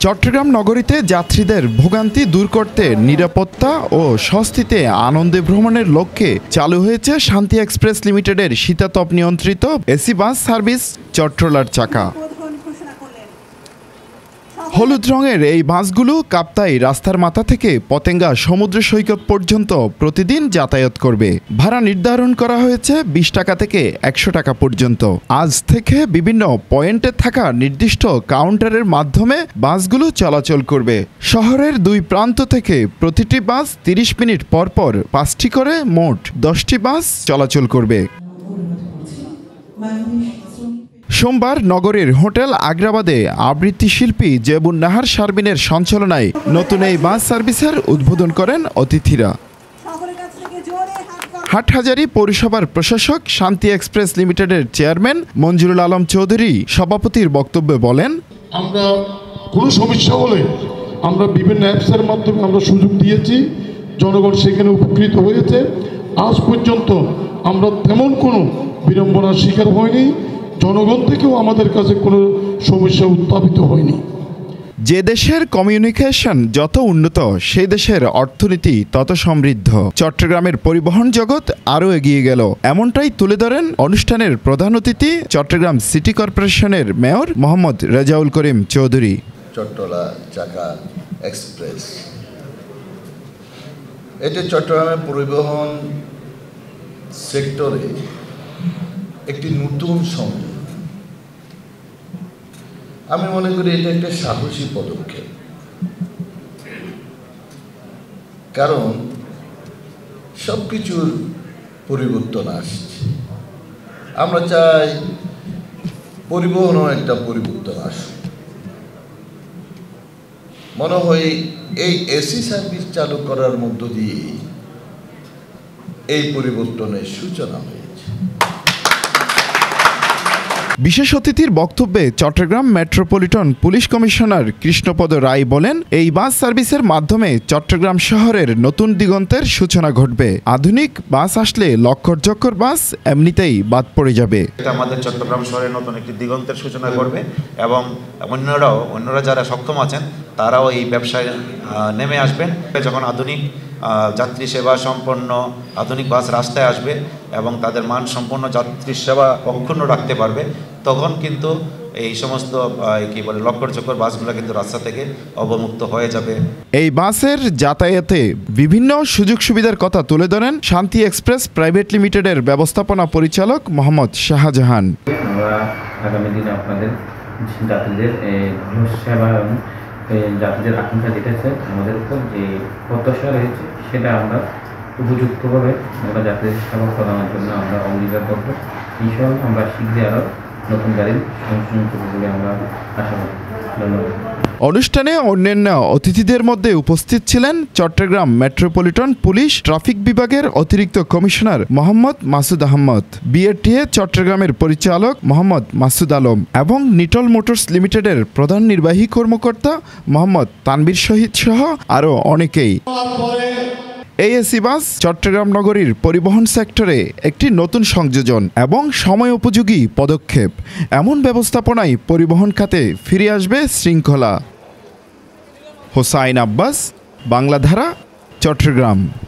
চট্টগ্রাম নগরীতে যাত্রীদের ভোগান্তি দূর করতে নিরাপত্তা ও স্বস্তিতে আনন্দে ভ্রমণের লক্ষ্যে চালু হয়েছে শান্তি এক্সপ্রেস লিমিটেডের শীতাতপ নিয়ন্ত্রিত এসি বাস সার্ভিস চট্টলার চাকা। হলুদ রঙের এই বাসগুলো কাপ্তাই রাস্তার মাথা থেকে পতেঙ্গা সমুদ্র সৈকত পর্যন্ত প্রতিদিন যাতায়াত করবে। ভাড়া নির্ধারণ করা হয়েছে ২০ টাকা থেকে ১০০ টাকা পর্যন্ত। আজ থেকে বিভিন্ন পয়েন্টে থাকা নির্দিষ্ট কাউন্টারের মাধ্যমে বাসগুলো চলাচল করবে। শহরের দুই প্রান্ত থেকে প্রতিটি বাস ৩০ মিনিট পর পর ৫টি করে মোট ১০টি বাস চলাচল করবে। সোমবার নগরের হোটেল আগ্রাবাদে আবৃত্তি শিল্পী জেবুন নাহার শারমিনের সঞ্চালনায় নতুন এই বাস সার্ভিসের উদ্বোধন করেন অতিথিরা। হাটহাজারী পৌরসভার প্রশাসক শান্তি এক্সপ্রেস লিমিটেডের চেয়ারম্যান মঞ্জুরুল আলম চৌধুরী সভাপতির বক্তব্যে বলেন, আমরা কোনো সমস্যা হলে আমরা বিভিন্ন অ্যাপসের মাধ্যমে আমরা সুযোগ দিয়েছি, জনগণ সেখানে উপকৃত হয়েছে। আজ পর্যন্ত আমরা তেমন কোনো বিড়ম্বনার শিকার হয়নি, জনগণ থেকেও আমাদের কাছে কোনো সমস্যা উত্থাপিত হয়নি। যে দেশের কমিউনিকেশন যত উন্নত সেই দেশের অর্থনীতি তত সমৃদ্ধ। চট্টগ্রামের পরিবহন জগৎ আরও এগিয়ে গেল, এমনটাই তুলে ধরেন অনুষ্ঠানের প্রধান অতিথি চট্টগ্রাম সিটি কর্পোরেশনের মেয়র মোহাম্মদ রেজাউল করিম চৌধুরী। চট্টলা চাকা এক্সপ্রেস এটি চট্টগ্রামের পরিবহন সেক্টরে একটি নতুন সংযোগ। আমি মনে করি এটা একটা সাহসী পদক্ষেপ, কারণ সব কিছুর পরিবর্তন আসছে। আমরা চাই পরিবহনও একটা পরিবর্তন আসুক। মনে হয় এই এসি সার্ভিস চালু করার মধ্য দিয়ে এই পরিবর্তনের সূচনা হয়েছে। বিশেষ অতিথির বক্তব্যে Chittagong metropolitan police commissioner Krishnapada Roy বলেন, এই বাস সার্ভিসের মাধ্যমে চট্টগ্রাম শহরের নতুন দিগন্তের সূচনা ঘটবে। আধুনিক বাস আসলে লক্কর বাস এমনিতেই বাদ পড়ে যাবে। এটা আমাদের চট্টগ্রাম শহরের নতুন একটি দিগন্তের সূচনা করবে এবং অন্যরা যারা সক্ষম আছেন তারাও এই ব্যবসায় নেমে আসবেন। যখন আধুনিক যাত্রী সেবা সম্পন্ন আধুনিক বাস রাস্তায় আসবে এবং তাদের মান সম্পন্ন যাত্রী সেবা অক্ষুণ্ণ রাখতে পারবে, তখন কিন্তু এই সমস্ত লক্কর বাসগুলো কিন্তু রাস্তা থেকে অবমুক্ত হয়ে যাবে। এই বাসের যাতায়াতে বিভিন্ন সুযোগ সুবিধার কথা তুলে ধরেন শান্তি এক্সপ্রেস প্রাইভেট লিমিটেডের ব্যবস্থাপনা পরিচালক মোহাম্মদ শাহজাহান। আমরা আগামী দিনে আপনাদের যাত্রীদের সেবা এবং যাত্রীদের আকাঙ্ক্ষা যেটা আমাদের উপর যে প্রত্যাশা রয়েছে সেটা আমরা উপযুক্তভাবে আমরা যাত্রীদের সেবা প্রদানের জন্য আমরা অঙ্গীকারবদ্ধ। ইনশাআল্লাহ আমরা শীঘ্রই আরও নতুন গাড়ির সংশোধন করব বলে আমরা আশাবাদী। ধন্যবাদ। অনুষ্ঠানে অন্যান্য অতিথিদের মধ্যে উপস্থিত ছিলেন চট্টগ্রাম মেট্রোপলিটন পুলিশ ট্রাফিক বিভাগের অতিরিক্ত কমিশনার মোহাম্মদ মাসুদ আহমদ, বিআরটিএ চট্টগ্রামের পরিচালক মোহাম্মদ মাসুদ আলম এবং নিটল মোটরস লিমিটেডের প্রধান নির্বাহী কর্মকর্তা মোহাম্মদ তানবীর শহীদ সহ আরও অনেকেই। এই এসি বাস চট্টগ্রাম নগরীর পরিবহন সেক্টরে একটি নতুন সংযোজন এবং সময় উপযোগী পদক্ষেপ। এমন ব্যবস্থাপনায় পরিবহন খাতে ফিরে আসবে শৃঙ্খলা। হোসাইন আব্বাস, বাংলাধারা, চট্টগ্রাম।